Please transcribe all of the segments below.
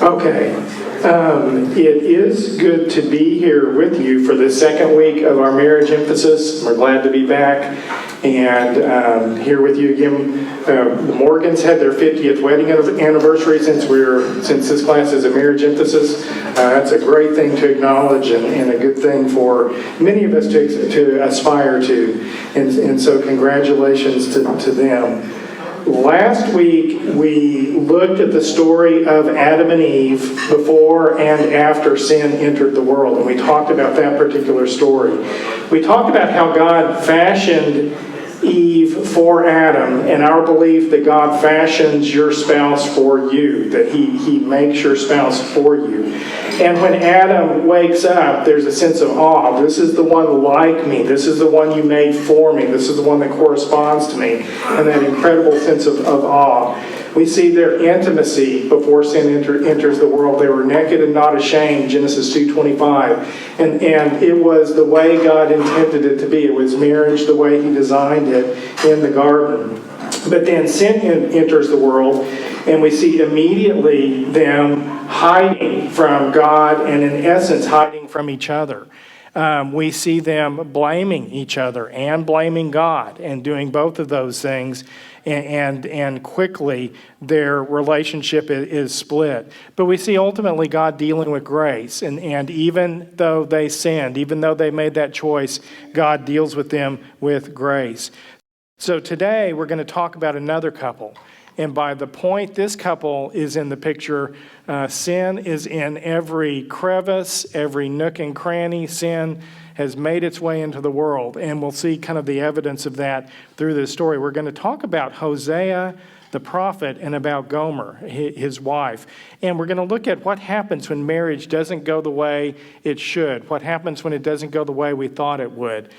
Okay, it is good to be here with you for the second week of our marriage emphasis. We're glad to be back and here with you again. The Morgans had their 50th wedding anniversary since this class is a marriage emphasis. That's a great thing to acknowledge and a good thing for many of us to aspire to. And so congratulations to them. Last week, we looked at the story of Adam and Eve before and after sin entered the world, and we talked about that particular story. We talked about how God fashioned Eve for Adam, and our belief that God fashions your spouse for you, that He makes your spouse for you. And when Adam wakes up, there's a sense of awe. This is the one like me. This is the one you made for me. This is the one that corresponds to me. And that incredible sense of awe. We see their intimacy before sin enters the world. They were naked and not ashamed, Genesis 2:25. And it was the way God intended it to be. It was marriage the way He designed it in the garden. But then sin enters the world, and we see immediately them hiding from God and in essence hiding from each other. We see them blaming each other and blaming God and doing both of those things, and quickly their relationship is split. But we see ultimately God dealing with grace, and even though they sinned, even though they made that choice, God deals with them with grace. So today we're going to talk about another couple. And by the point this couple is in the picture, sin is in every crevice, every nook and cranny. Sin has made its way into the world. And we'll see kind of the evidence of that through this story. We're going to talk about Hosea, the prophet, and about Gomer, his wife. And we're going to look at what happens when marriage doesn't go the way it should. What happens when it doesn't go the way we thought it would.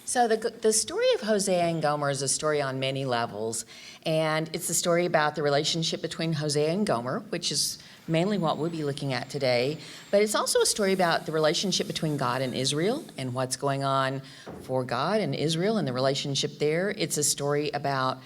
So the story of Hosea and Gomer is a story on many levels, and it's a story about the relationship between Hosea and Gomer, which is mainly what we'll be looking at today, but it's also a story about the relationship between God and Israel and what's going on for God and Israel and the relationship there. It's a story about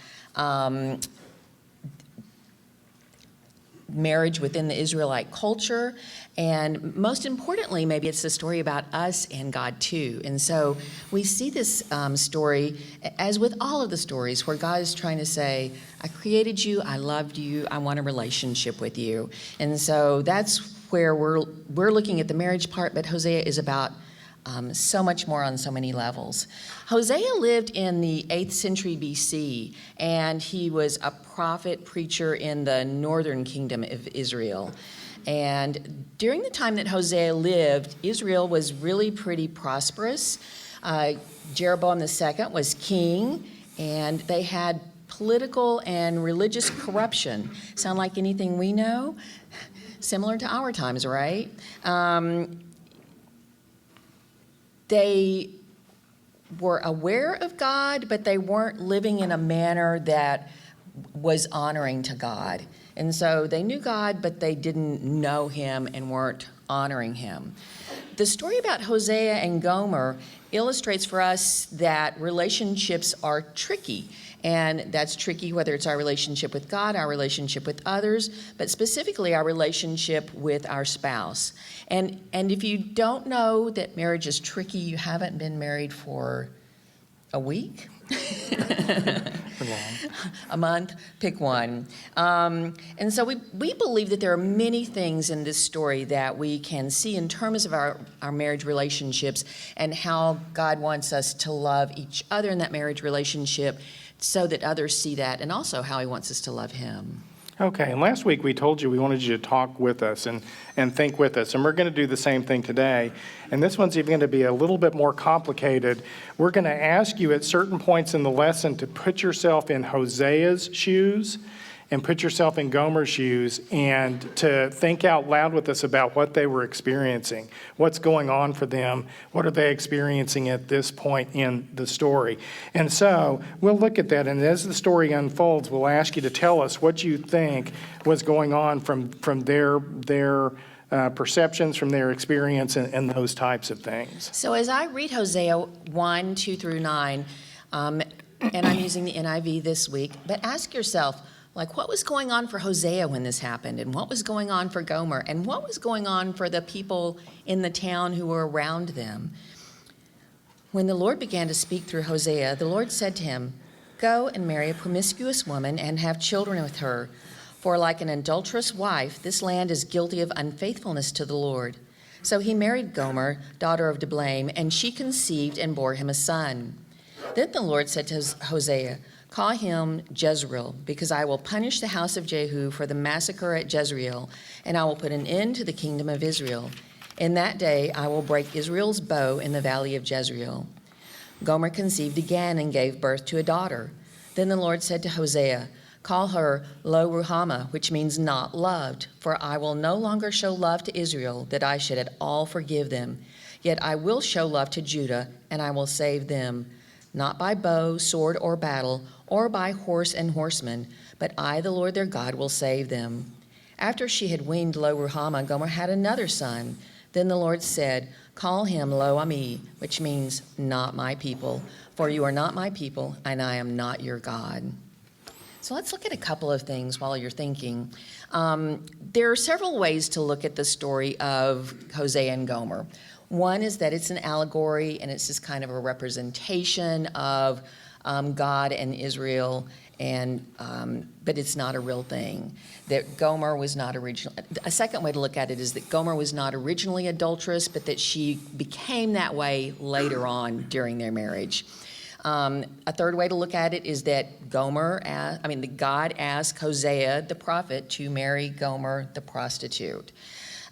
marriage within the Israelite culture, and most importantly, maybe it's a story about us and God too. And so we see this story, as with all of the stories, where God is trying to say, I created you, I loved you, I want a relationship with you. And so that's where we're looking at the marriage part, but Hosea is about so much more on so many levels. Hosea lived in the 8th century BC, and he was a prophet, preacher in the northern kingdom of Israel. And during the time that Hosea lived, Israel was really pretty prosperous. Jeroboam II was king, and they had political and religious corruption. Sound like anything we know? Similar to our times, right? They were aware of God, but they weren't living in a manner that was honoring to God. And so they knew God, but they didn't know Him and weren't honoring Him. The story about Hosea and Gomer illustrates for us that relationships are tricky. And that's tricky whether it's our relationship with God, our relationship with others, but specifically our relationship with our spouse. And if you don't know that marriage is tricky, you haven't been married for a week? A month, pick one. And so we believe that there are many things in this story that we can see in terms of our marriage relationships and how God wants us to love each other in that marriage relationship so that others see that, and also how He wants us to love Him. Okay, and last week we told you we wanted you to talk with us and think with us, and we're going to do the same thing today. And this one's even going to be a little bit more complicated. We're going to ask you at certain points in the lesson to put yourself in Hosea's shoes and put yourself in Gomer's shoes and to think out loud with us about what they were experiencing, what's going on for them, what are they experiencing at this point in the story. And so we'll look at that, and as the story unfolds, we'll ask you to tell us what you think was going on from their perceptions, from their experience, and those types of things. So as I read Hosea 1, 2 through 9, and I'm using the NIV this week, but ask yourself, Like, what was going on for Hosea when this happened? And what was going on for Gomer? And what was going on for the people in the town who were around them? When the Lord began to speak through Hosea, the Lord said to him, "Go and marry a promiscuous woman and have children with her. For like an adulterous wife, this land is guilty of unfaithfulness to the Lord." So he married Gomer, daughter of Diblaim, and she conceived and bore him a son. Then the Lord said to Hosea, "Call him Jezreel, because I will punish the house of Jehu for the massacre at Jezreel, and I will put an end to the kingdom of Israel. In that day I will break Israel's bow in the valley of Jezreel." Gomer conceived again and gave birth to a daughter. Then the Lord said to Hosea, "Call her Lo-Ruhamah, which means not loved, for I will no longer show love to Israel, that I should at all forgive them. Yet I will show love to Judah, and I will save them, not by bow, sword, or battle, or by horse and horsemen, but I, the Lord their God, will save them." After she had weaned Lo-Ruhamah, Gomer had another son. Then the Lord said, "Call him Lo-Ammi, which means not my people, for you are not my people, and I am not your God." So let's look at a couple of things while you're thinking. There are several ways to look at the story of Hosea and Gomer. One is that it's an allegory, and it's just kind of a representation of God and Israel, and but it's not a real thing. That Gomer was not originally. A second way to look at it is that Gomer was not originally adulterous, but that she became that way later on during their marriage. A third way to look at it is that God asked Hosea the prophet to marry Gomer the prostitute.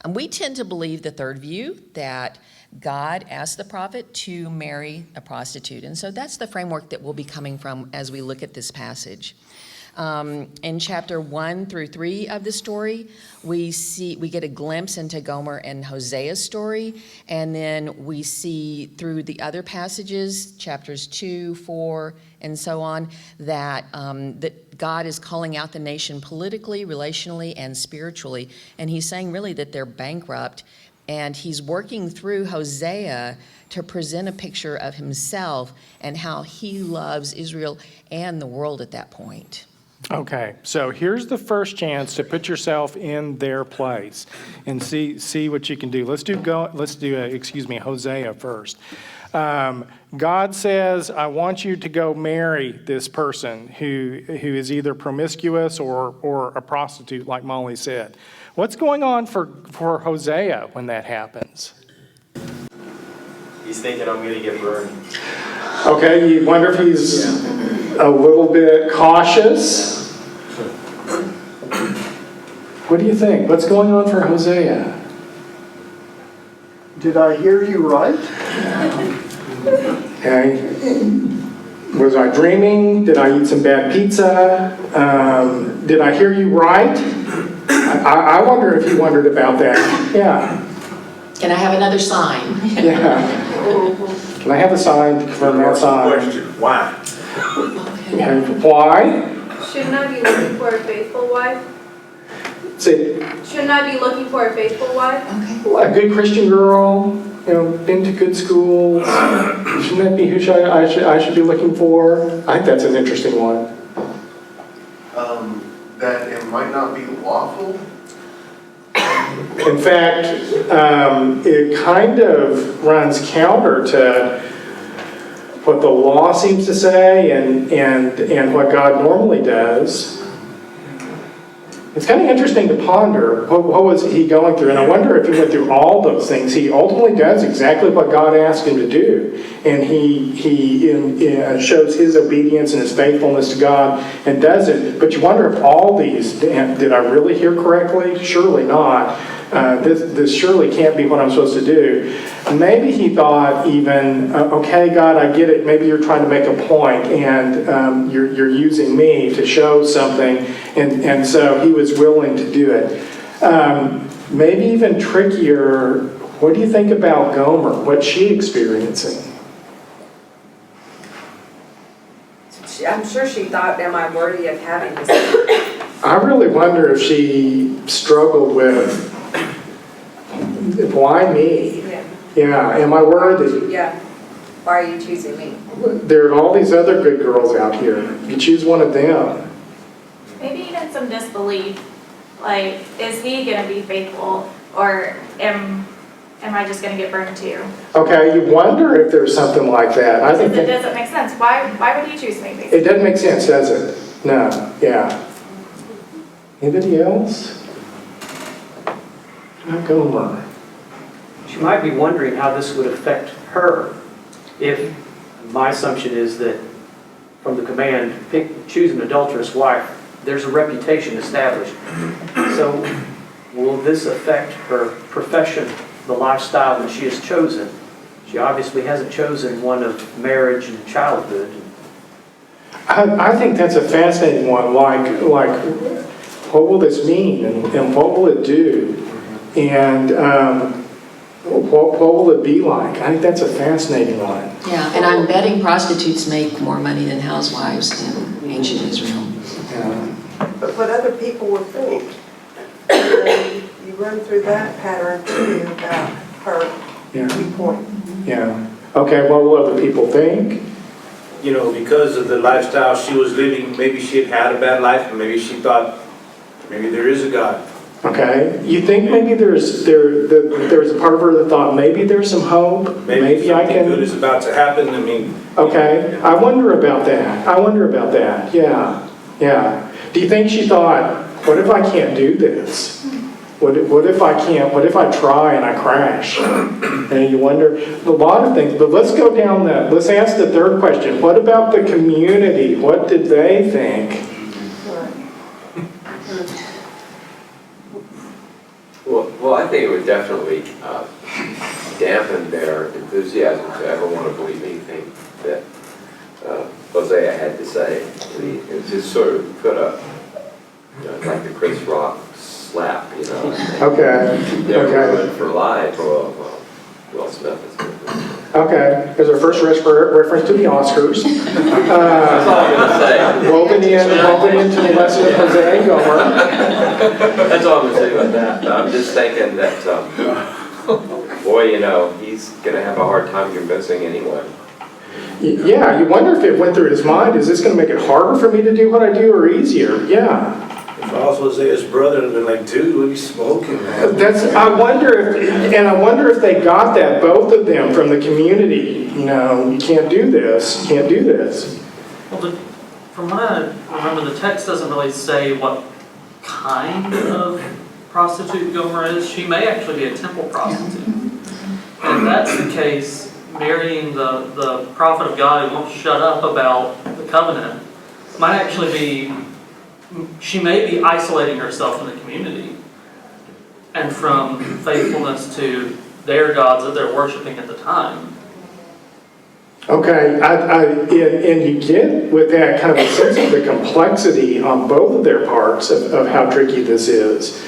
And we tend to believe the third view, that God asked the prophet to marry a prostitute. And so that's the framework that we'll be coming from as we look at this passage. In chapter 1 through 3 of the story, we get a glimpse into Gomer and Hosea's story, and then we see through the other passages, chapters 2, 4, and so on, that God is calling out the nation politically, relationally, and spiritually, and he's saying really that they're bankrupt, and he's working through Hosea to present a picture of himself and how he loves Israel and the world at that point. Okay, so here's the first chance to put yourself in their place and see what you can do. Let's do Hosea first. God says, "I want you to go marry this person who is either promiscuous or a prostitute," like Molly said. What's going on for Hosea when that happens? He's thinking, "I'm going to get burned." Okay, you wonder if he's a little bit cautious. What do you think? What's going on for Hosea? Did I hear you right? Okay. Was I dreaming? Did I eat some bad pizza? Did I hear you right? I wonder if he wondered about that. Yeah. Can I have another sign? Yeah. Can I have a sign to confirm that sign? Question, why? Okay. Why? Shouldn't I be looking for a faithful wife? Say, Shouldn't I be looking for a faithful wife? Okay. a good Christian girl, been to good schools. Shouldn't that be who I should be looking for? I think that's an interesting one. That it might not be lawful. In fact, it kind of runs counter to what the law seems to say and what God normally does. It's kind of interesting to ponder what was he going through, and I wonder if he went through all those things. He ultimately does exactly what God asked him to do, and he shows his obedience and his faithfulness to God and does it. But you wonder if all these, did I really hear correctly? Surely not. This surely can't be what I'm supposed to do. Maybe he thought even, okay, God, I get it. Maybe you're trying to make a point, and you're using me to show something, and so he was willing to do it. Maybe even trickier, what do you think about Gomer? What's she experiencing? I'm sure she thought, am I worthy of having this? I really wonder if she struggled with, why me? Yeah, am I worthy? Yeah. Why are you choosing me? There are all these other good girls out here. You choose one of them. Maybe in some disbelief. Like, is he gonna be faithful, or am I just gonna get burned too? Okay, you wonder if there's something like that. I think Because it that, doesn't make sense. Why would he choose me, basically? it doesn't make sense, does it? No, yeah. Anybody else? Gomer. She might be wondering how this would affect her if, my assumption is that from the command, choose an adulterous wife, there's a reputation established. So will this affect her profession, the lifestyle that she has chosen? She obviously hasn't chosen one of marriage and childhood. I think that's a fascinating one, like what will this mean and what will it do? And what will it be like? I think that's a fascinating one. Yeah, and I'm betting prostitutes make more money than housewives in ancient Israel. Yeah. But what other people would think. You run through that pattern too about her Yeah. viewpoint. Yeah. Okay, what will other people think? You know, because of the lifestyle she was living, maybe she had a bad life, and maybe she thought, maybe there is a God. Okay, you think maybe there's a part of her that thought maybe there's some hope, maybe I something good can. is about to happen. I mean, Okay, I wonder about that. Yeah. Do you think she thought, what if I can't do this? What if I can't? What if I try and I crash? And you wonder a lot of things. But let's go down that. Let's ask the third question. What about the community? What did they think? Well, I think it would definitely dampen their enthusiasm to ever want to believe anything that Hosea had to say. I mean, it just sort of put a, like the Chris Rock slap, Okay. They're ruined for life. Will Smith is Okay. There's our first reference to the Oscars. That's all I'm going to say. Woven into the lesson of Hosea and Gomer. That's all I'm going to say about that. I'm just thinking that, boy, he's going to have a hard time convincing anyone. Yeah, you wonder if it went through his mind, is this going to make it harder for me to do what I do or easier? Yeah. if I was Hosea's brother, I'd been like, dude, what are you smoking, man? I wonder if they got that, both of them, from the community. You can't do this. Well, from what I remember, the text doesn't really say what kind of prostitute Gomer is. She may actually be a temple prostitute. And if that's the case, marrying the prophet of God who won't shut up about the covenant might actually be, she may be isolating herself from the community and from faithfulness to their gods that they're worshiping at the time. Okay, and you get with that kind of a sense of the complexity on both of their parts of how tricky this is.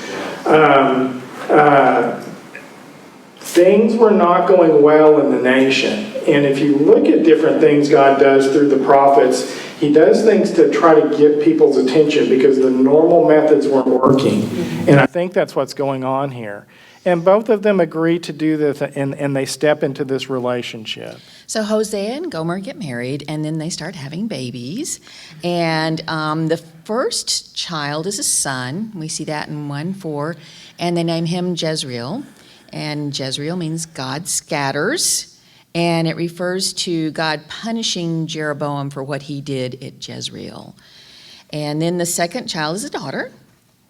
Things were not going well in the nation. And if you look at different things God does through the prophets, he does things to try to get people's attention because the normal methods weren't working. And I think that's what's going on here. And both of them agree to do this, and they step into this relationship. So Hosea and Gomer get married, and then they start having babies. And the first child is a son. We see that in 1:4. And they name him Jezreel. And Jezreel means God scatters. And it refers to God punishing Jeroboam for what he did at Jezreel. And then the second child is a daughter,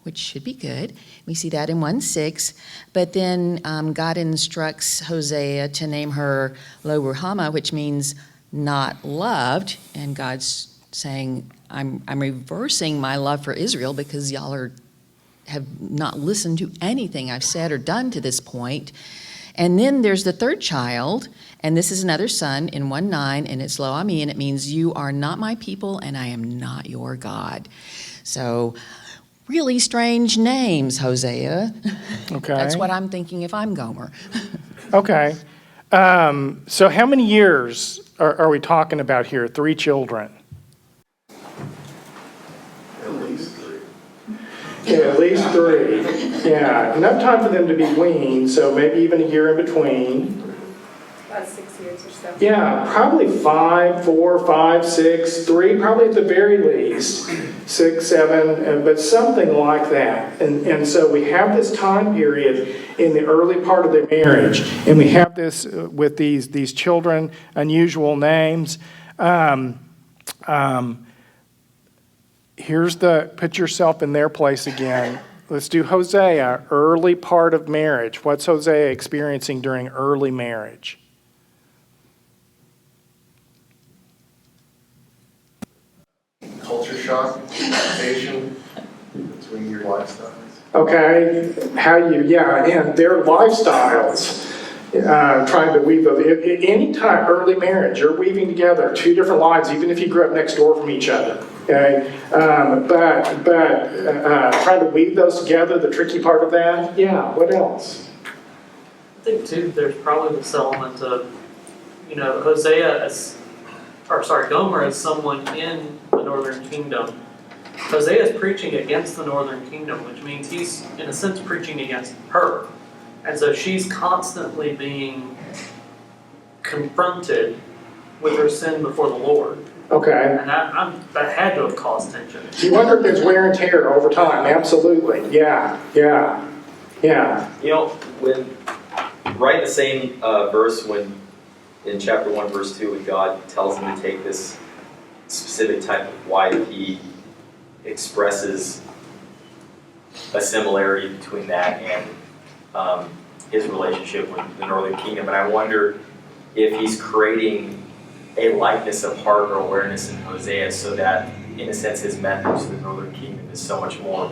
which should be good. We see that in 1:6. But then God instructs Hosea to name her Lo Ruhama, which means not loved. And God's saying, I'm reversing my love for Israel because y'all have not listened to anything I've said or done to this point. And then there's the third child, and this is another son in 1:9, and it's Lo Ami, and it means you are not my people, and I am not your God. So really strange names, Hosea. Okay. That's what I'm thinking if I'm Gomer. Okay. So how many years are we talking about here? 3 children. At least 3. Yeah, at least 3. Yeah, enough time for them to be weaned, so maybe even a year in between. About 6 years or so. Yeah, probably 5, 4, 5, 6, 3, probably at the very least, 6, 7, but something like that. And so we have this time period in the early part of their marriage, and we have this with these children, unusual names. Put yourself in their place again. Let's do Hosea, early part of marriage. What's Hosea experiencing during early marriage? Culture shock, adaptation between your lifestyles. Okay, and their lifestyles, trying to weave those. Any time early marriage, you're weaving together two different lives, even if you grew up next door from each other. Okay, but trying to weave those together, the tricky part of that. Yeah, what else? I think too, there's probably this element of, Gomer as someone in the northern kingdom. Hosea is preaching against the northern kingdom, which means he's, in a sense, preaching against her. And so she's constantly being confronted with her sin before the Lord. Okay. And that had to have caused tension. You wonder if there's wear and tear over time. Absolutely. Yeah. When right in the same verse, when in chapter 1, verse 2, when God tells him to take this specific type of wife, he expresses a similarity between that and his relationship with the northern kingdom. And I wonder if he's creating a likeness of heart or awareness in Hosea so that, in a sense, his message to the northern kingdom is so much more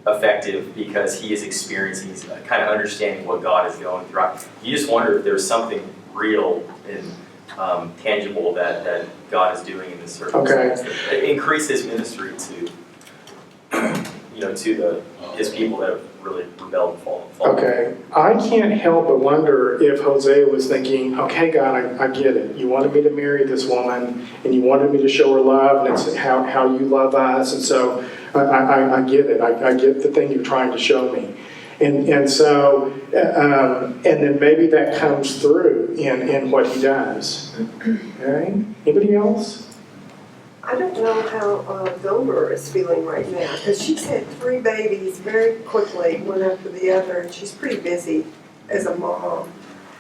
effective because he is experiencing, he's kind of understanding what God is going through. You just wonder if there's something real and tangible that God is doing in this circumstance. That increase his ministry to his people that have really rebelled and fallen. Okay, I can't help but wonder if Hosea was thinking, okay, God, I get it. You wanted me to marry this woman, and you wanted me to show her love, and it's how you love us, and so I get it. I get the thing you're trying to show me. And so, and then maybe that comes through in what he does. Okay, anybody else? I don't know how Gomer is feeling right now, because she's had 3 babies very quickly, one after the other, and she's pretty busy as a mom.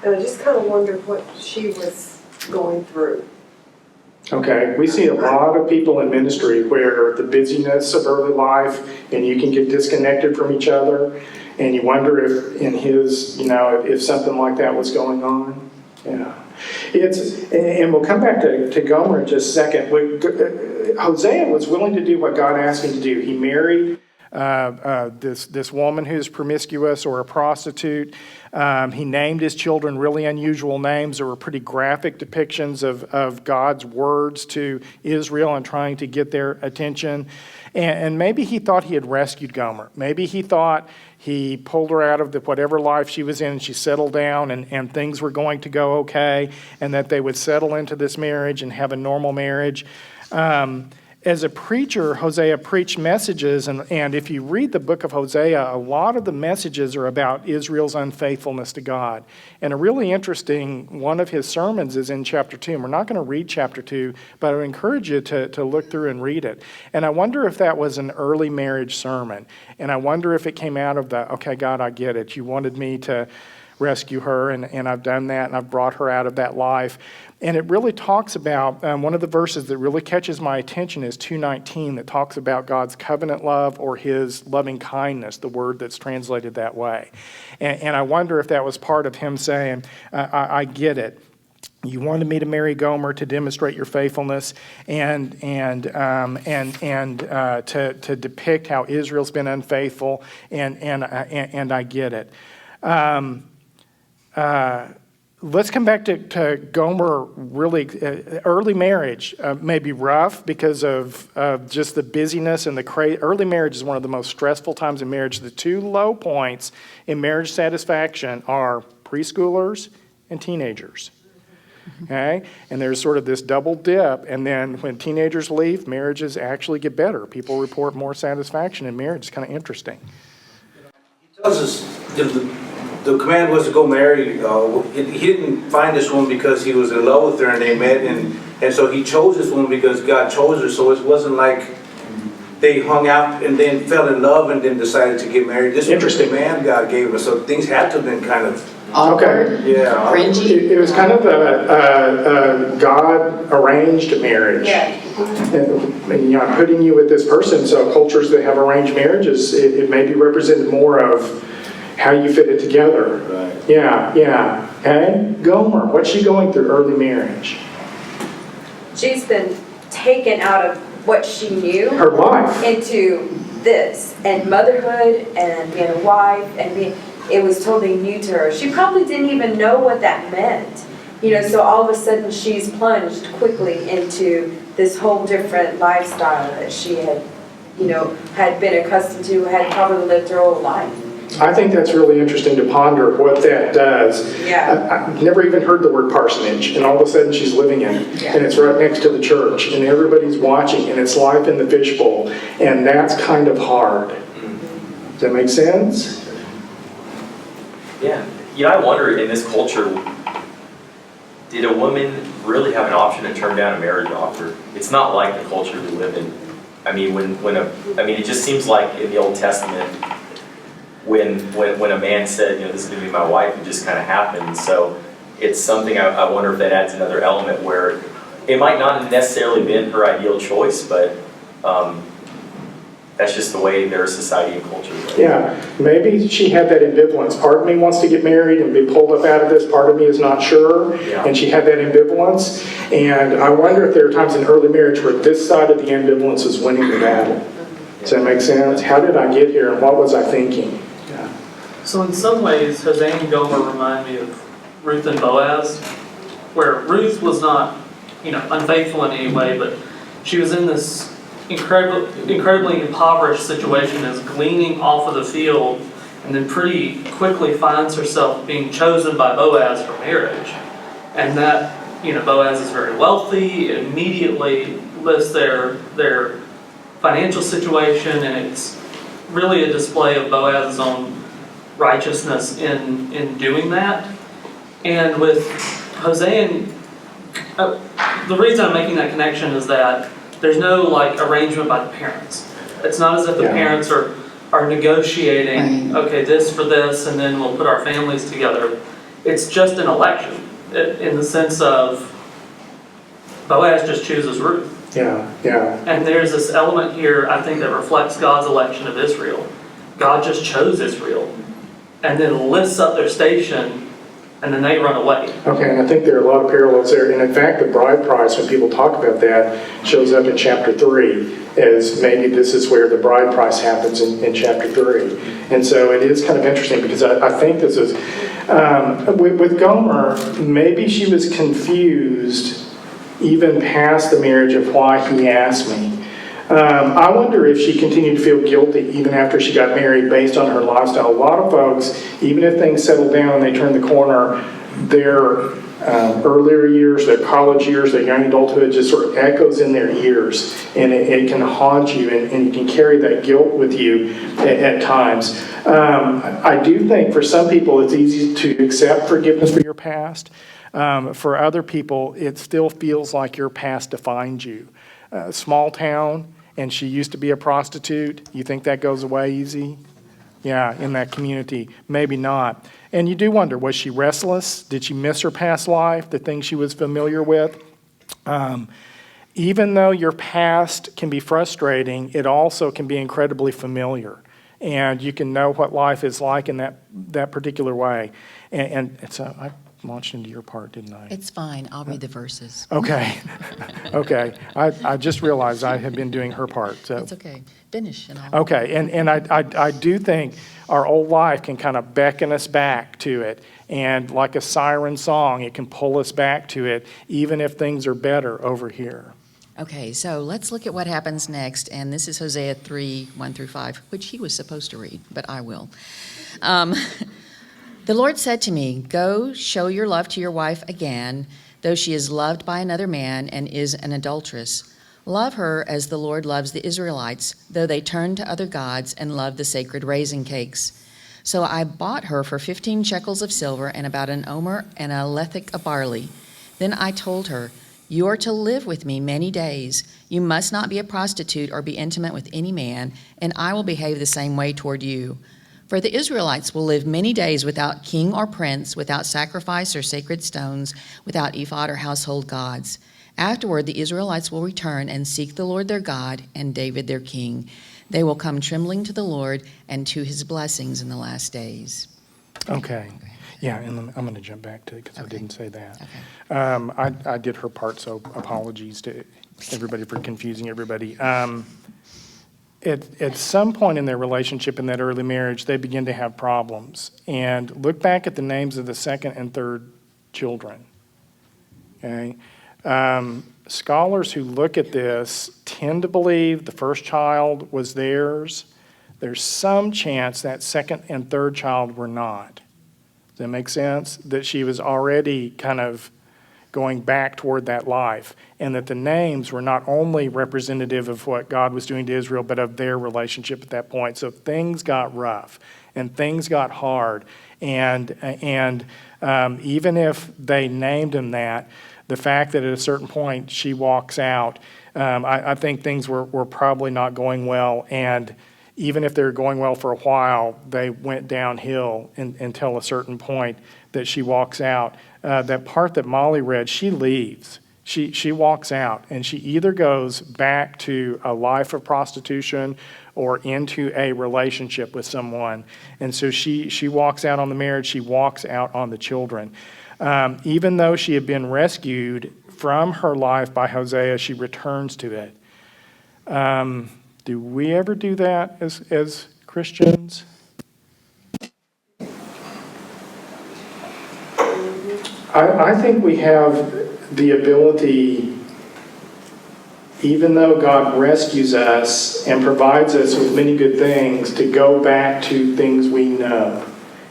And I just kind of wondered what she was going through. Okay, we see a lot of people in ministry where the busyness of early life, and you can get disconnected from each other, and you wonder if in his, if something like that was going on. Yeah. And we'll come back to Gomer in just a second. Hosea was willing to do what God asked him to do. He married this woman who's promiscuous or a prostitute. He named his children really unusual names. There were pretty graphic depictions of God's words to Israel and trying to get their attention. And maybe he thought he had rescued Gomer. Maybe he thought he pulled her out of whatever life she was in, and she settled down, and things were going to go okay, and that they would settle into this marriage and have a normal marriage. As a preacher, Hosea preached messages, and if you read the book of Hosea, a lot of the messages are about Israel's unfaithfulness to God. And a really interesting one of his sermons is in chapter 2. And we're not going to read chapter 2, but I would encourage you to look through and read it. And I wonder if that was an early marriage sermon. And I wonder if it came out of the, okay, God, I get it. You wanted me to rescue her, and I've done that, and I've brought her out of that life. And it really talks about, one of the verses that really catches my attention is 2:19, that talks about God's covenant love or his loving kindness, the word that's translated that way. And I wonder if that was part of him saying, I get it. You wanted me to marry Gomer to demonstrate your faithfulness and to depict how Israel's been unfaithful, and I get it. Let's come back to Gomer. Really, early marriage may be rough because of just the busyness and the early marriage is one of the most stressful times in marriage. The 2 low points in marriage satisfaction are preschoolers and teenagers. Okay, and there's sort of this double dip, and then when teenagers leave, marriages actually get better. People report more satisfaction in marriage. It's kind of interesting. He tells us the command was to go marry. He didn't find this woman because he was in love with her and they met, and so he chose this woman because God chose her. So it wasn't like they hung out and then fell in love and then decided to get married. This was the command God gave her. So things had to have been kind of Awkward, yeah. cringy. It was kind of a God-arranged marriage. Yeah. And, I'm putting you with this person, so cultures that have arranged marriages, it maybe represented more of how you fit it together. Right. Yeah. Okay? Gomer, what's she going through early marriage? She's been taken out of what she knew Her life. into this, and motherhood, and being a wife, and it was totally new to her. She probably didn't even know what that meant. So all of a sudden she's plunged quickly into this whole different lifestyle that she had, had been accustomed to, had probably lived her whole life. I think that's really interesting to ponder what that does. Yeah. I've never even heard the word parsonage, and all of a sudden she's living in it, and it's right next to the church, and everybody's watching, and it's life in the fishbowl, and that's kind of hard. Does that make sense? Yeah. I wonder, in this culture, did a woman really have an option to turn down a marriage offer? It's not like the culture we live in. I mean, it just seems like in the Old Testament, when a man said, this is going to be my wife, it just kind of happened. So it's something I wonder if that adds another element where it might not have necessarily been her ideal choice, but that's just the way their society and culture is. Yeah, maybe she had that ambivalence. Part of me wants to get married and be pulled up out of this. Part of me is not sure. Yeah. And she had that ambivalence. And I wonder if there are times in early marriage where this side of the ambivalence is winning the battle. Does that make sense? How did I get here and what was I thinking? Yeah. So in some ways, Hosea and Gomer remind me of Ruth and Boaz, where Ruth was not, unfaithful in any way, but she was in this incredibly impoverished situation, as gleaning off of the field, and then pretty quickly finds herself being chosen by Boaz for marriage. And that, Boaz is very wealthy, immediately lists their financial situation, and it's really a display of Boaz's own righteousness in doing that. And with Hosea, the reason I'm making that connection is that there's no arrangement by the parents. It's not as if the parents are negotiating, okay, this for this, and then we'll put our families together. It's just an election in the sense of Boaz just chooses Ruth. Yeah. And there's this element here, I think, that reflects God's election of Israel. God just chose Israel and then lifts up their station, and then they run away. Okay, and I think there are a lot of parallels there. And in fact, the bride price, when people talk about that, shows up in chapter 3 as maybe this is where the bride price happens in chapter 3. And so it is kind of interesting because I think this is, with Gomer, maybe she was confused even past the marriage of why he asked me. I wonder if she continued to feel guilty even after she got married based on her lifestyle. A lot of folks, even if things settle down and they turn the corner, their earlier years, their college years, their young adulthood just sort of echoes in their ears, and it can haunt you, and you can carry that guilt with you at times. I do think for some people it's easy to accept forgiveness for your past. For other people, it still feels like your past defines you. Small town, and she used to be a prostitute. You think that goes away easy? Yeah, in that community, maybe not. And you do wonder, was she restless? Did she miss her past life, the things she was familiar with? Even though your past can be frustrating, it also can be incredibly familiar. And you can know what life is like in that particular way. And so I launched into your part, didn't I? It's fine. I'll read the verses. Okay. I just realized I had been doing her part. So. It's okay. Finish and I'll... Okay, and I do think our old life can kind of beckon us back to it. And like a siren song, it can pull us back to it, even if things are better over here. Okay, so let's look at what happens next. And this is Hosea 3, 1 through 5, which he was supposed to read, but I will. The Lord said to me, "Go, show your love to your wife again, though she is loved by another man and is an adulteress. Love her as the Lord loves the Israelites, though they turn to other gods and love the sacred raisin cakes. So I bought her for 15 shekels of silver and about an omer and a lethek of barley. Then I told her, "You are to live with me many days. You must not be a prostitute or be intimate with any man, and I will behave the same way toward you. For the Israelites will live many days without king or prince, without sacrifice or sacred stones, without ephod or household gods. Afterward, the Israelites will return and seek the Lord their God and David their king. They will come trembling to the Lord and to his blessings in the last days." Okay. Yeah, and I'm going to jump back to it because I Okay. didn't say that. Okay. I did her part, so apologies to everybody for confusing everybody. At some point in their relationship, in that early marriage, they begin to have problems. And look back at the names of the second and third children. Okay? Scholars who look at this tend to believe the first child was theirs. There's some chance that second and third child were not. Does that make sense? That she was already kind of going back toward that life, and that the names were not only representative of what God was doing to Israel, but of their relationship at that point. So things got rough, and things got hard, and even if they named him that, the fact that at a certain point she walks out, I think things were probably not going well, and even if they were going well for a while, they went downhill until a certain point that she walks out. That part that Molly read, she leaves. She walks out, and she either goes back to a life of prostitution or into a relationship with someone. And so she walks out on the marriage, she walks out on the children. Even though she had been rescued from her life by Hosea, she returns to it. Do we ever do that as Christians? I think we have the ability, even though God rescues us and provides us with many good things, to go back to things we know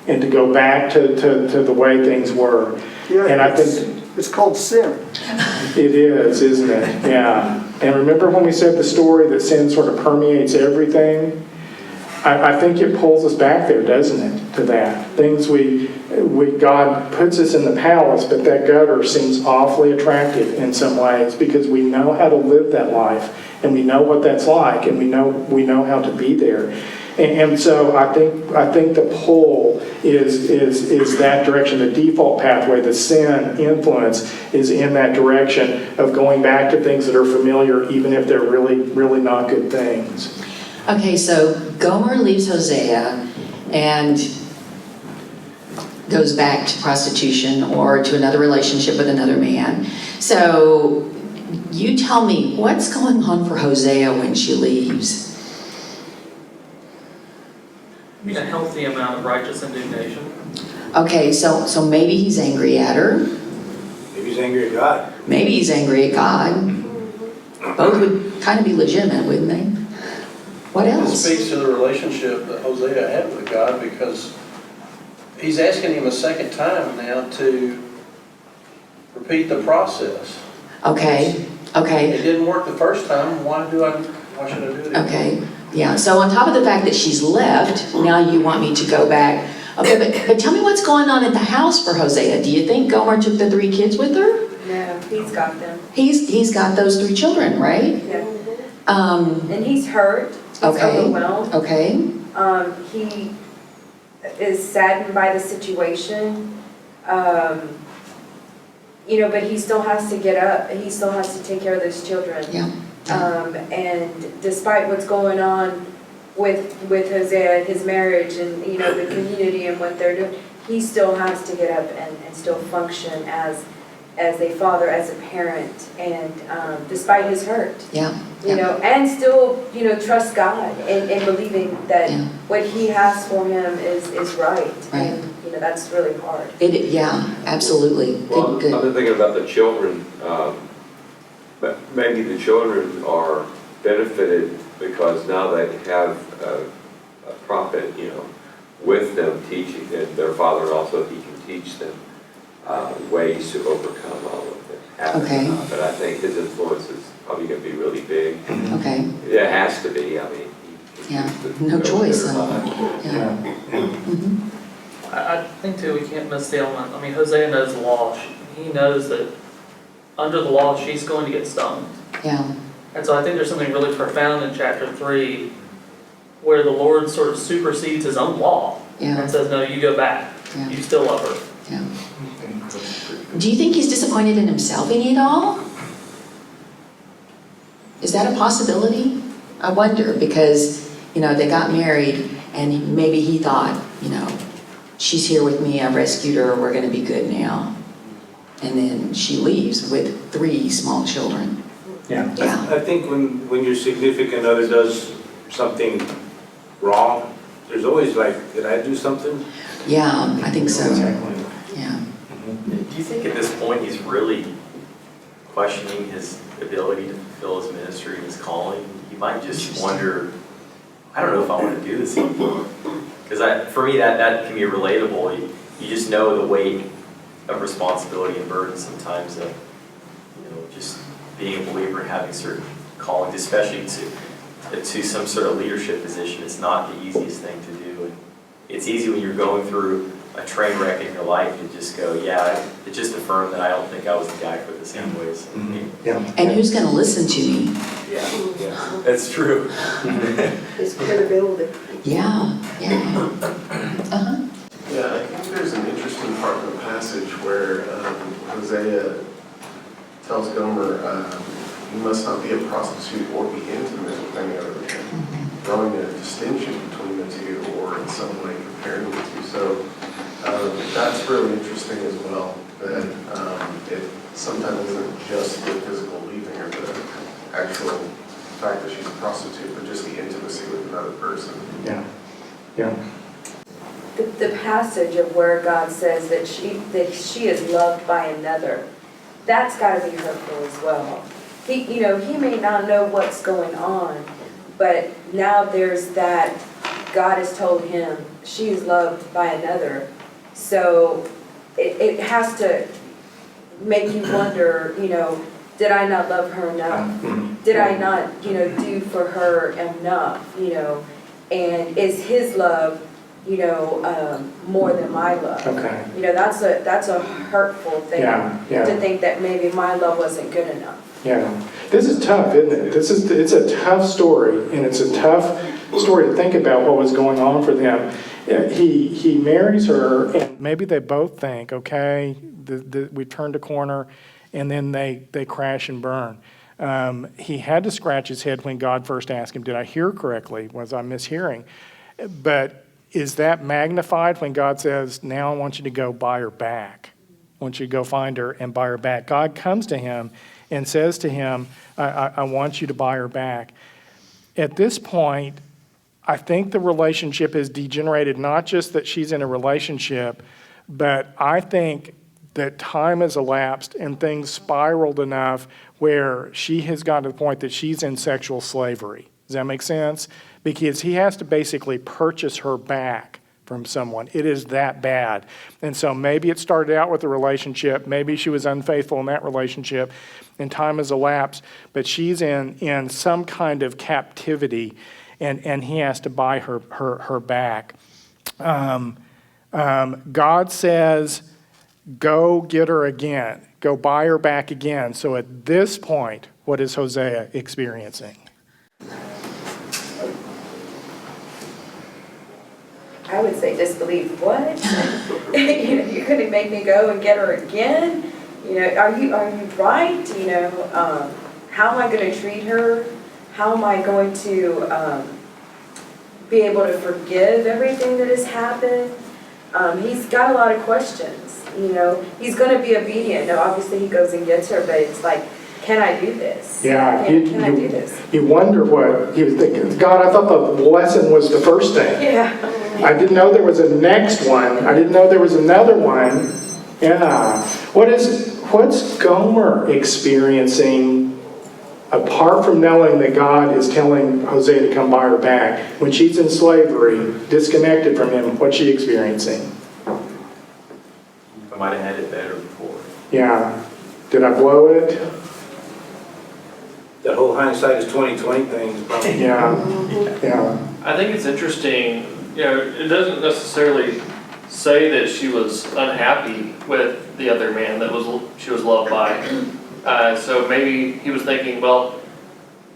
and to go back to the way things were. Yeah, and I think it's called sin. It is, isn't it? Yeah. And remember when we said the story that sin sort of permeates everything? I think it pulls us back there, doesn't it, to that? Things God puts us in the palace, but that gutter seems awfully attractive in some ways because we know how to live that life, and we know what that's like, and we know how to be there. And so I think the pull is that direction. The default pathway, the sin influence, is in that direction of going back to things that are familiar, even if they're really, really not good things. Okay, so Gomer leaves Hosea and goes back to prostitution or to another relationship with another man. So you tell me, what's going on for Hosea when she leaves? I mean, a healthy amount of righteous indignation. Okay, so maybe he's angry at her. Maybe he's angry at God. Maybe he's angry at God. Both would kind of be legitimate, wouldn't they? What else? It speaks to the relationship that Hosea had with God, because he's asking him a second time now to repeat the process. Okay. It didn't work the first time. Why should I do it again? Okay. Yeah. So on top of the fact that she's left, now you want me to go back. Okay, but tell me what's going on at the house for Hosea. Do you think Gomer took the 3 kids with her? No, he's got them. He's got those 3 children, right? Yeah. And he's hurt. He's overwhelmed. Okay. He is saddened by the situation. But he still has to get up. He still has to take care of those children. Yeah. And despite what's going on with Hosea and his marriage and, the community and what they're doing, he still has to get up and still function as a father, as a parent, and despite his hurt. Yeah. And still, trust God and believing that what he has for him is right. Right. And, that's really hard. Absolutely. Well, Good. I've been thinking about the children. But maybe the children are benefited because now they have a prophet, with them teaching them. Their father also, he can teach them ways to overcome all of it. Okay. But I think his influence is probably going to be really big. Okay. It has to be. I mean, he Yeah, no choice. Yeah. Mhm. I think too, we can't miss the element, I mean, Hosea knows the law. He knows that under the law, she's going to get stoned. Yeah. And so I think there's something really profound in chapter 3 where the Lord sort of supersedes his own law Yeah. and says, no, you go back. Yeah. You still love her. Yeah. Do you think he's disappointed in himself any at all? Is that a possibility? I wonder, because, they got married and maybe he thought, she's here with me, I've rescued her, we're going to be good now. And then she leaves with 3 small children. Yeah. Yeah. I think when your significant other does something wrong, there's always like, did I do something? Yeah, I think so. Exactly. Yeah. Do you think at this point he's really questioning his ability to fulfill his ministry and his calling? He might just wonder, I don't know if I want to do this anymore. Because for me, that can be relatable. You just know the weight of responsibility and burden sometimes of, just being a believer and having certain callings, especially to some sort of leadership position. It's not the easiest thing to do. And it's easy when you're going through a train wreck in your life to just go, yeah, it just affirmed that I don't think I was the guy for this anyways. Yeah. And who's going to listen to me? Yeah, that's true. His credibility. Yeah. Uh-huh. Yeah, I think there's an interesting part of the passage where Hosea tells Gomer, you must not be a prostitute or be intimate with any other man, drawing a distinction between the two or in some way comparing the two. So that's really interesting as well, that it sometimes isn't just the physical leaving or the actual fact that she's a prostitute, but just the intimacy with another person. Yeah. Yeah. The passage of where God says that she is loved by another, that's got to be hurtful as well. He may not know what's going on, but now there's that God has told him she is loved by another. So it has to make you wonder, did I not love her enough? Did I not, do for her enough? And is his love, more than my love? Okay. That's a hurtful thing to think that maybe my love wasn't good enough. Yeah. This is tough, isn't it? It's a tough story, and it's a tough story to think about what was going on for them. He marries her, and maybe they both think, okay, we turned a corner, and then they crash and burn. He had to scratch his head when God first asked him, did I hear correctly? Was I mishearing? But is that magnified when God says, now I want you to go buy her back? I want you to go find her and buy her back. God comes to him and says to him, I want you to buy her back. At this point, I think the relationship has degenerated, not just that she's in a relationship, but I think that time has elapsed and things spiraled enough where she has gotten to the point that she's in sexual slavery. Does that make sense? Because he has to basically purchase her back from someone. It is that bad. And so maybe it started out with a relationship. Maybe she was unfaithful in that relationship, and time has elapsed. But she's in some kind of captivity, and he has to buy her back. God says, go get her again. Go buy her back again. So at this point, what is Hosea experiencing? I would say disbelief. What? You're going to make me go and get her again? Are you right? How am I going to treat her? How am I going to be able to forgive everything that has happened? He's got a lot of questions. He's going to be obedient. Now, obviously, he goes and gets her, but it's like, can I do this? Yeah, Can I do this? You wonder what he was thinking. God, I thought the lesson was the first thing. Yeah. I didn't know there was a next one. I didn't know there was another one. Yeah. What's Gomer experiencing apart from knowing that God is telling Hosea to come buy her back? When she's in slavery, disconnected from him, what's she experiencing? I might have had it better before. Yeah. Did I blow it? That whole hindsight is 20/20 thing is probably. Yeah. I think it's interesting, it doesn't necessarily say that she was unhappy with the other man that she was loved by. So maybe he was thinking, well,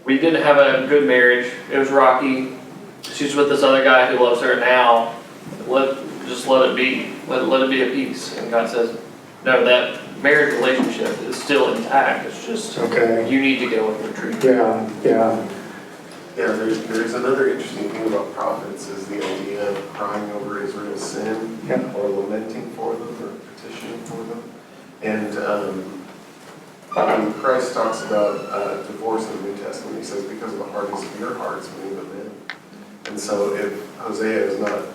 we didn't have a good marriage, it was rocky, she's with this other guy who loves her now, just let it be, let it be a peace. And God says, no, that marriage relationship is still intact, it's just, you need to go and retreat. Yeah. Yeah, there's another interesting thing about prophets is the idea of crying over Israel's sin or lamenting for them or petitioning for them. And when Christ talks about divorce in the New Testament, he says, because of the hardness of your hearts, many of men. And so if Hosea has not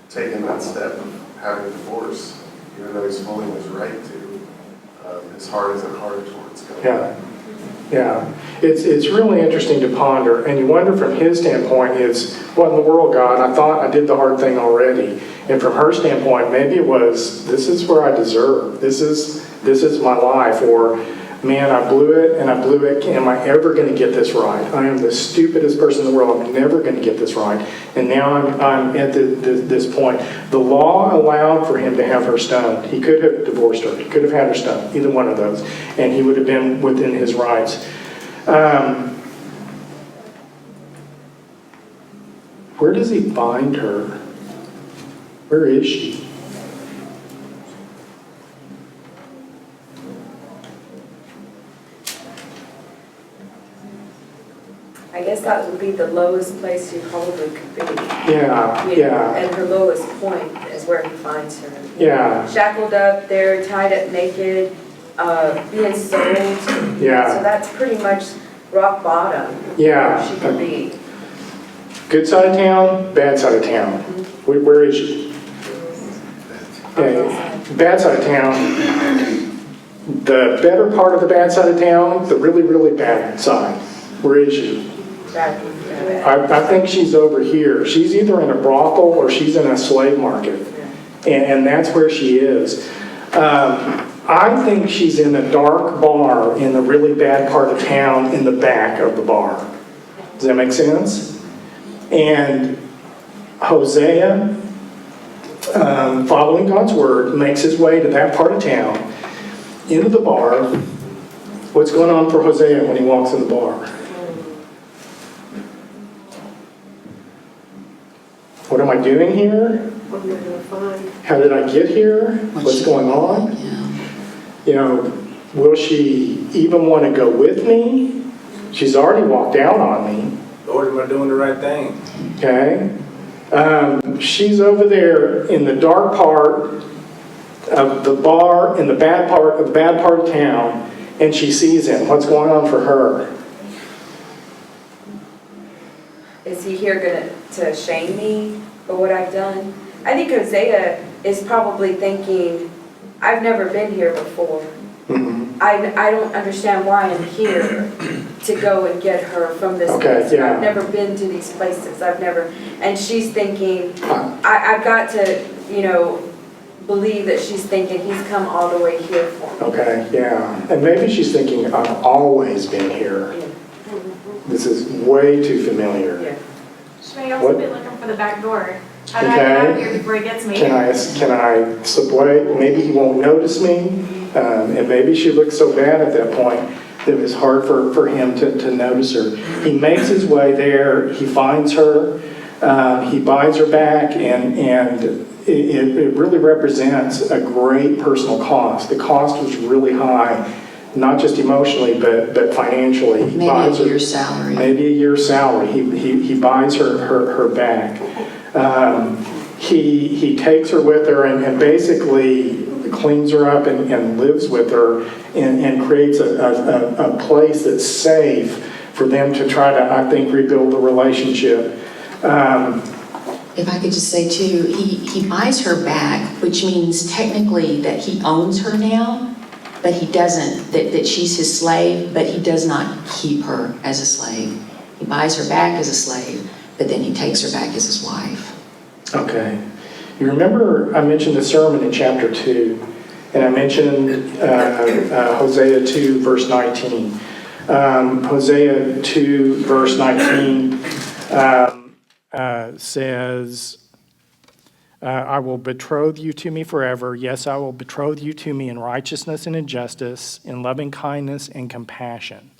taken that step of having a divorce, even though he's fully in his right to, his heart isn't hard towards God. Yeah, it's really interesting to ponder, and you wonder from his standpoint is, what in the world, God? I thought I did the hard thing already. And from her standpoint, maybe it was, this is where I deserve. This is my life. Or, man, I blew it and I blew it. Am I ever going to get this right? I am the stupidest person in the world. I'm never going to get this right. And now I'm at this point. The law allowed for him to have her stoned. He could have divorced her. He could have had her stoned, either one of those. And he would have been within his rights. Where does he find her? Where is she? I guess that would be the lowest place you probably could be. Yeah. And her lowest point is where he finds her. Yeah. Shackled up there, tied up naked, being sold. Yeah. So that's pretty much rock bottom. Yeah. Where she could be. Good side of town, bad side of town. Where is she? Yeah, bad side of town. The better part of the bad side of town, the really, really bad side. Where is she? I think she's over here. She's either in a brothel or she's in a slave market. And that's where she is. I think she's in a dark bar in the really bad part of town in the back of the bar. Does that make sense? And Hosea, following God's word, makes his way to that part of town, into the bar. What's going on for Hosea when he walks in the bar? What am I doing here? What am I going to find? How did I get here? What's going on? Will she even want to go with me? She's already walked out on me. Lord, am I doing the right thing? Okay. She's over there in the dark part of the bar, in the bad part of town, and she sees him. What's going on for her? Is he here to shame me for what I've done? I think Hosea is probably thinking, I've never been here before. I don't understand why I'm here to go and get her from this place. Yeah. I've never been to these places. And she's thinking, I've got to, believe that she's thinking he's come all the way here for me. Okay, yeah. And maybe she's thinking, I've always been here. This is way too familiar. Yeah. She may also be looking for the back door. How do I get out of here before he gets me? Can I slip away? Maybe he won't notice me. And maybe she looks so bad at that point that it's hard for him to notice her. He makes his way there. He finds her. He buys her back, and it really represents a great personal cost. The cost was really high, not just emotionally, but financially. Maybe a year's salary. Maybe a year's salary. He buys her back. He takes her with her and basically cleans her up and lives with her and creates a place that's safe for them to try to, I think, rebuild the relationship. If I could just say too, he buys her back, which means technically that he owns her now, but he doesn't, that she's his slave, but he does not keep her as a slave. He buys her back as a slave, but then he takes her back as his wife. Okay. You remember I mentioned the sermon in chapter 2, and I mentioned Hosea 2, verse 19. Hosea 2, verse 19, says, I will betroth you to me forever. Yes, I will betroth you to me in righteousness and in justice, in loving kindness and compassion.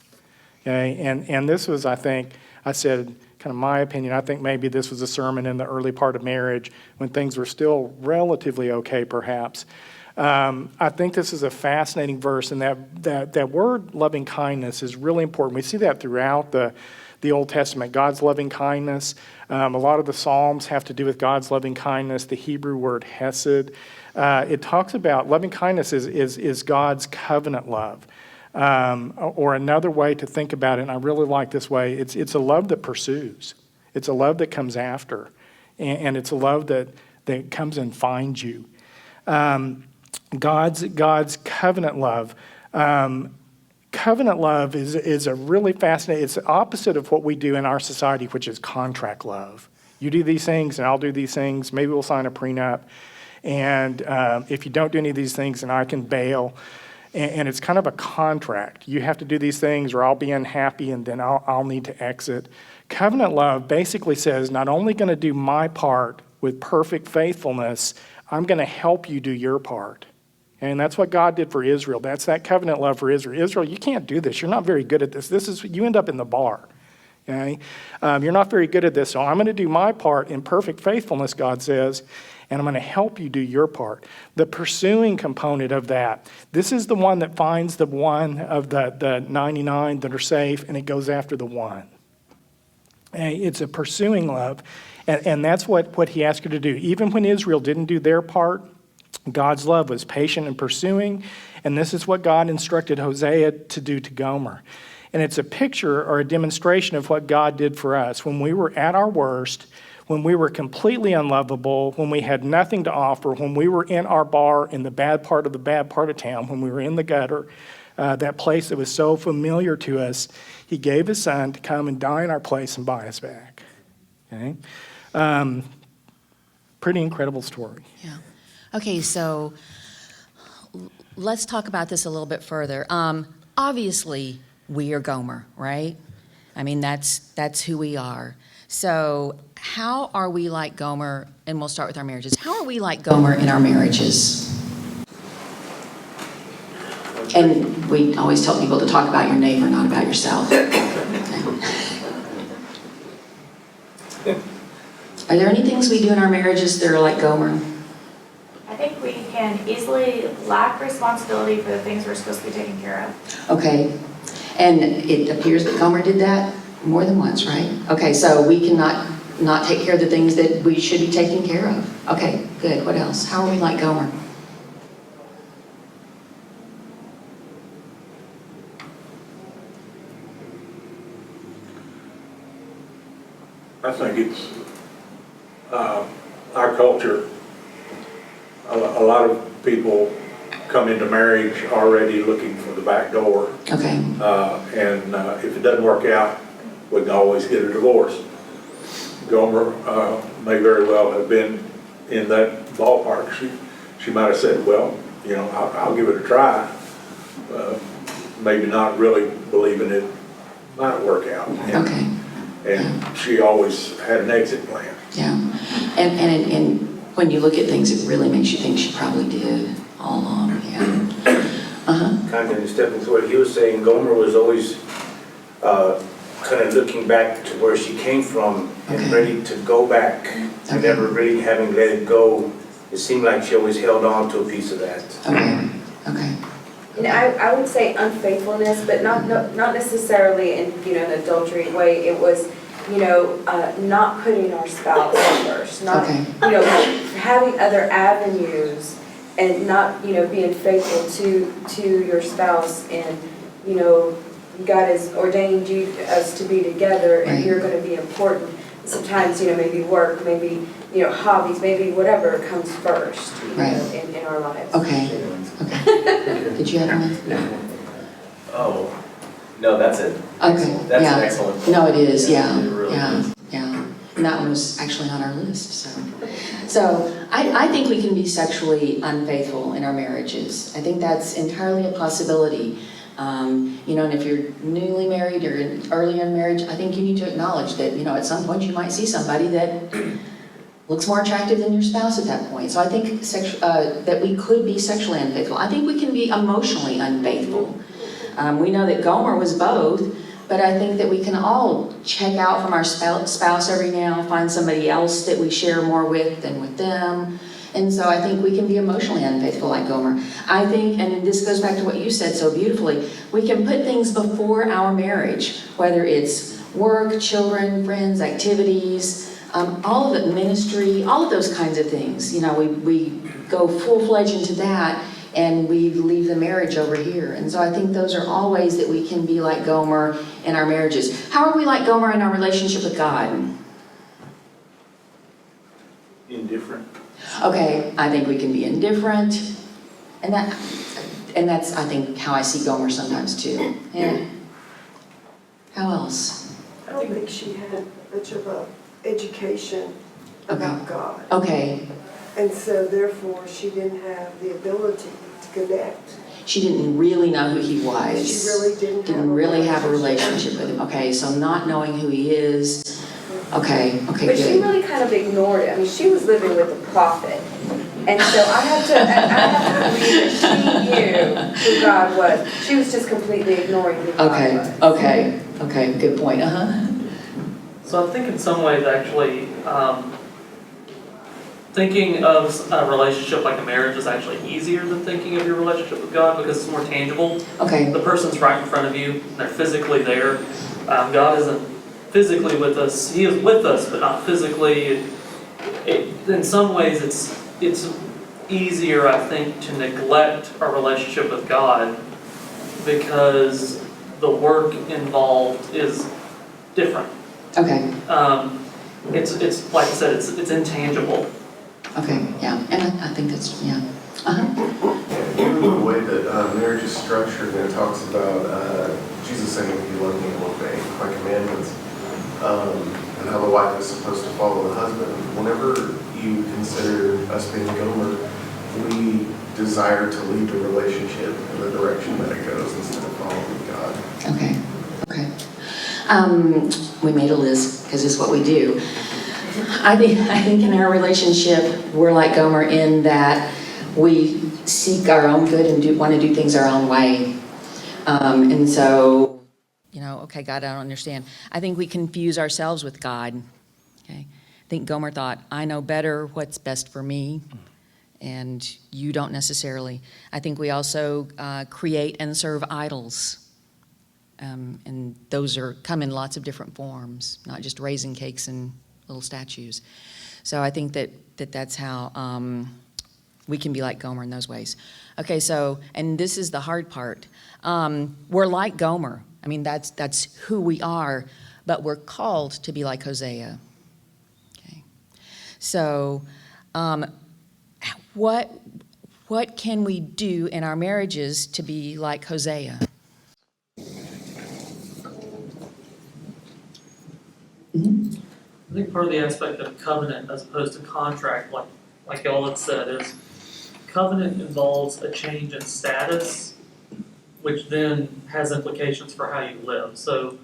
Okay, and this was, I think, I said, kind of my opinion, I think maybe this was a sermon in the early part of marriage when things were still relatively okay, perhaps. I think this is a fascinating verse, and that word loving kindness is really important. We see that throughout the Old Testament, God's loving kindness. A lot of the Psalms have to do with God's loving kindness, the Hebrew word hesed. It talks about loving kindness is God's covenant love. Or another way to think about it, and I really like this way, it's a love that pursues. It's a love that comes after. And it's a love that comes and finds you. God's covenant love. Covenant love is a really fascinating, it's the opposite of what we do in our society, which is contract love. You do these things and I'll do these things. Maybe we'll sign a prenup. And if you don't do any of these things, then I can bail. And it's kind of a contract. You have to do these things or I'll be unhappy and then I'll need to exit. Covenant love basically says, not only going to do my part with perfect faithfulness, I'm going to help you do your part. And that's what God did for Israel. That's that covenant love for Israel. Israel, you can't do this. You're not very good at this. You end up in the bar. Okay? You're not very good at this, so I'm going to do my part in perfect faithfulness, God says, and I'm going to help you do your part. The pursuing component of that, this is the one that finds the one of the 99 that are safe, and it goes after the one. Okay? It's a pursuing love, and that's what he asked her to do. Even when Israel didn't do their part, God's love was patient and pursuing, and this is what God instructed Hosea to do to Gomer. And it's a picture or a demonstration of what God did for us. When we were at our worst, when we were completely unlovable, when we had nothing to offer, when we were in our bar in the bad part of town, when we were in the gutter, that place that was so familiar to us, he gave his son to come and die in our place and buy us back. Okay? Pretty incredible story. Yeah. Okay, so let's talk about this a little bit further. Obviously, we are Gomer, right? I mean, that's who we are. So how are we like Gomer? And we'll start with our marriages. How are we like Gomer in our marriages? And we always tell people to talk about your neighbor, not about yourself. Are there any things we do in our marriages that are like Gomer? I think we can easily lack responsibility for the things we're supposed to be taking care of. Okay. And it appears that Gomer did that more than once, right? Okay, so we cannot not take care of the things that we should be taking care of. Okay, good. What else? How are we like Gomer? I think it's our culture. A lot of people come into marriage already looking for the back door. Okay. And if it doesn't work out, we can always get a divorce. Gomer may very well have been in that ballpark. She might have said, well, you know, I'll give it a try. Maybe not really believing it might work out. Okay. And she always had an exit plan. Yeah. And when you look at things, it really makes you think she probably did all along. Yeah. Kind of stepping through what he was saying, Gomer was always kind of looking back to where she came from and ready to go back, and never really having let it go. It seemed like she always held on to a piece of that. Okay. Okay. And I would say unfaithfulness, but not necessarily in an adultery way. It was not putting our spouse first, not having other avenues, and not being faithful to your spouse, and God has ordained us to be together, and you're going to be important. Sometimes maybe work, maybe hobbies, maybe whatever comes first in our lives. Okay. Okay. Did you have one? Oh, no, that's it. Okay. That's an excellent. No, it is. Yeah. It really is. Yeah. And that one was actually on our list. So I think we can be sexually unfaithful in our marriages. I think that's entirely a possibility. And if you're newly married or earlier in marriage, I think you need to acknowledge that, at some point you might see somebody that looks more attractive than your spouse at that point. So I think that we could be sexually unfaithful. I think we can be emotionally unfaithful. We know that Gomer was both, but I think that we can all check out from our spouse every now, find somebody else that we share more with than with them. And so I think we can be emotionally unfaithful like Gomer. I think, and this goes back to what you said so beautifully, we can put things before our marriage, whether it's work, children, friends, activities, all of it, ministry, all of those kinds of things. We go full-fledged into that, and we leave the marriage over here. And so I think those are all ways that we can be like Gomer in our marriages. How are we like Gomer in our relationship with God? Indifferent. Okay, I think we can be indifferent. And that's, I think, how I see Gomer sometimes too. Yeah. How else? I don't think she had much of a education about God. Okay. And so therefore, she didn't have the ability to connect. She didn't really know who he was. She really didn't really have a relationship with him. Okay, so not knowing who he is. Okay, But good. she really kind of ignored it. I mean, she was living with a prophet. And so I have to believe that she knew who God was. She was just completely ignoring who God was. Okay, good point. So I think in some ways, actually, thinking of a relationship like a marriage is actually easier than thinking of your relationship with God because it's more tangible. Okay. The person's right in front of you. They're physically there. God isn't physically with us. He is with us, but not physically. In some ways, it's easier, I think, to neglect our relationship with God because the work involved is different. Okay. It's like I said, it's intangible. Okay, yeah, and I think that's, yeah. Even the way that marriage is structured, and it talks about Jesus saying, if you love me, will obey my commandments, and how the wife is supposed to follow the husband. Whenever you consider us being Gomer, we desire to lead the relationship in the direction that it goes instead of following God. Okay. We made a list because it's what we do. I think in our relationship, we're like Gomer in that we seek our own good and want to do things our own way. And so, okay, God, I don't understand. I think we confuse ourselves with God. Okay, I think Gomer thought, I know better what's best for me, and you don't necessarily. I think we also create and serve idols. And those come in lots of different forms, not just raisin cakes and little statues. So I think that's how we can be like Gomer in those ways. Okay, so, and this is the hard part. We're like Gomer. I mean, that's who we are, but we're called to be like Hosea. Okay, so what can we do in our marriages to be like Hosea? I think part of the aspect of covenant as opposed to contract, like y'all had said, is covenant involves a change in status, which then has implications for how you live. So,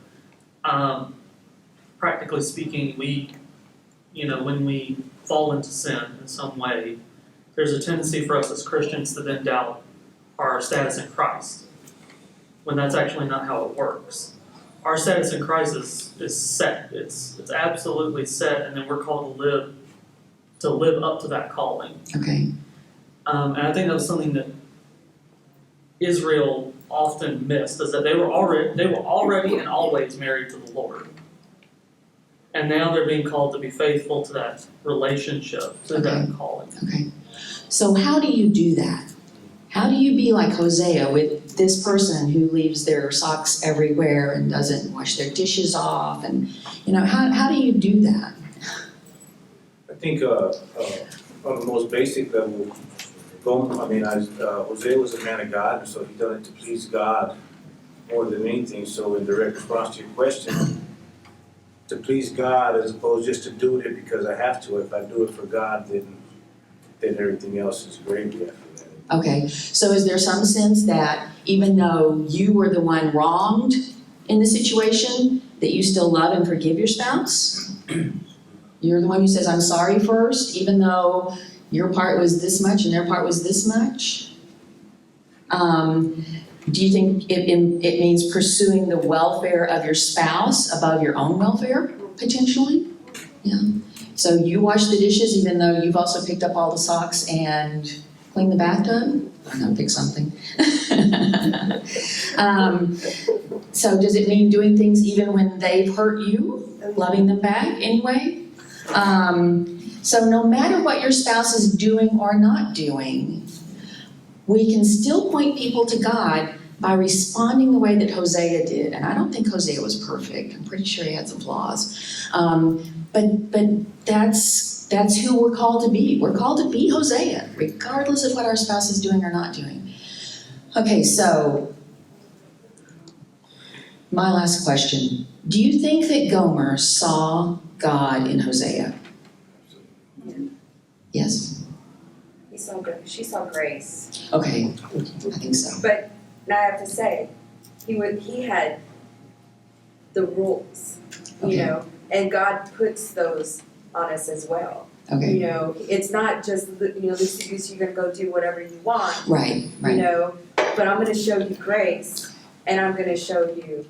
practically speaking, when we fall into sin in some way, there's a tendency for us as Christians to then doubt our status in Christ, when that's actually not how it works. Our status in Christ is set. It's absolutely set, and then we're called to live up to that calling. Okay. And I think that was something that Israel often missed, is that they were already and always married to the Lord. And now they're being called to be faithful to that relationship, to that calling. Okay. So how do you do that? How do you be like Hosea with this person who leaves their socks everywhere and doesn't wash their dishes off? And, how do you do that? I think on the most basic level, Hosea was a man of God, and so he done it to please God more than anything. So in direct response to your question, to please God as opposed just to do it because I have to. If I do it for God, then everything else is gravy after that. Okay, so is there some sense that even though you were the one wronged in the situation, that you still love and forgive your spouse? You're the one who says, I'm sorry first, even though your part was this much and their part was this much? Do you think it means pursuing the welfare of your spouse above your own welfare, potentially? Yeah. So you wash the dishes even though you've also picked up all the socks and clean the bathtub? I don't know, pick something. So does it mean doing things even when they've hurt you, loving them back anyway? So no matter what your spouse is doing or not doing, we can still point people to God by responding the way that Hosea did. And I don't think Hosea was perfect. I'm pretty sure he had some flaws. But that's who we're called to be. We're called to be Hosea, regardless of what our spouse is doing or not doing. Okay, so my last question. Do you think that Gomer saw God in Hosea? Yes? She saw grace. Okay, I think so. But I have to say, he had the rules, Okay. and God puts those on us as well. Okay. It's not just, this you're gonna go do whatever you want. Right. But I'm gonna show you grace, and I'm gonna show you,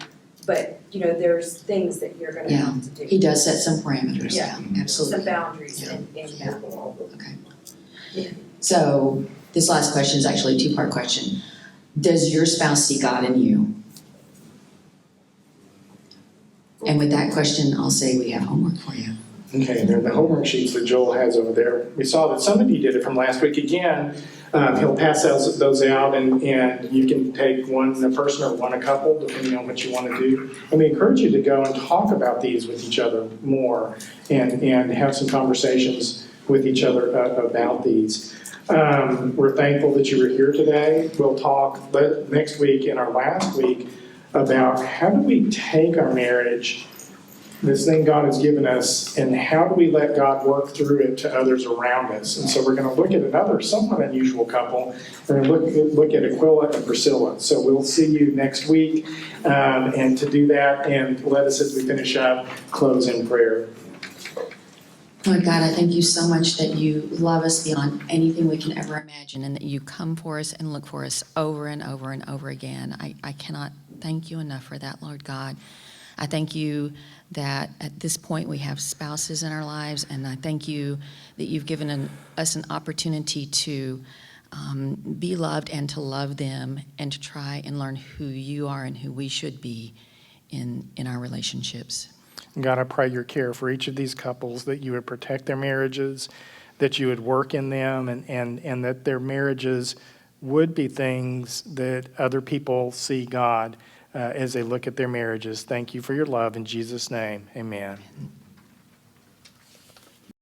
but, there's things that you're gonna have to do. He does set some parameters. Yeah. Absolutely. Some boundaries Yeah. in that. Okay. So this last question is actually a two-part question. Does your spouse see God in you? And with that question, I'll say we have homework for you. Okay, and then the homework sheets that Joel has over there, we saw that some of you did it from last week again. He'll pass those out, and you can take one a person or one a couple, depending on what you want to do. And we encourage you to go and talk about these with each other more and have some conversations with each other about these. We're thankful that you were here today. We'll talk next week in our last week about how do we take our marriage, this thing God has given us, and how do we let God work through it to others around us. And so we're going to look at another somewhat unusual couple. We're going to look at Aquila and Priscilla. So we'll see you next week. And to do that, and let us, as we finish up, close in prayer. Lord God, I thank you so much that you love us beyond anything we can ever imagine, and that you come for us and look for us over and over and over again. I cannot thank you enough for that, Lord God. I thank you that at this point we have spouses in our lives, and I thank you that you've given us an opportunity to be loved and to love them and to try and learn who you are and who we should be in our relationships. God, I pray your care for each of these couples, that you would protect their marriages, that you would work in them, and that their marriages would be things that other people see God as they look at their marriages. Thank you for your love. In Jesus' name, amen.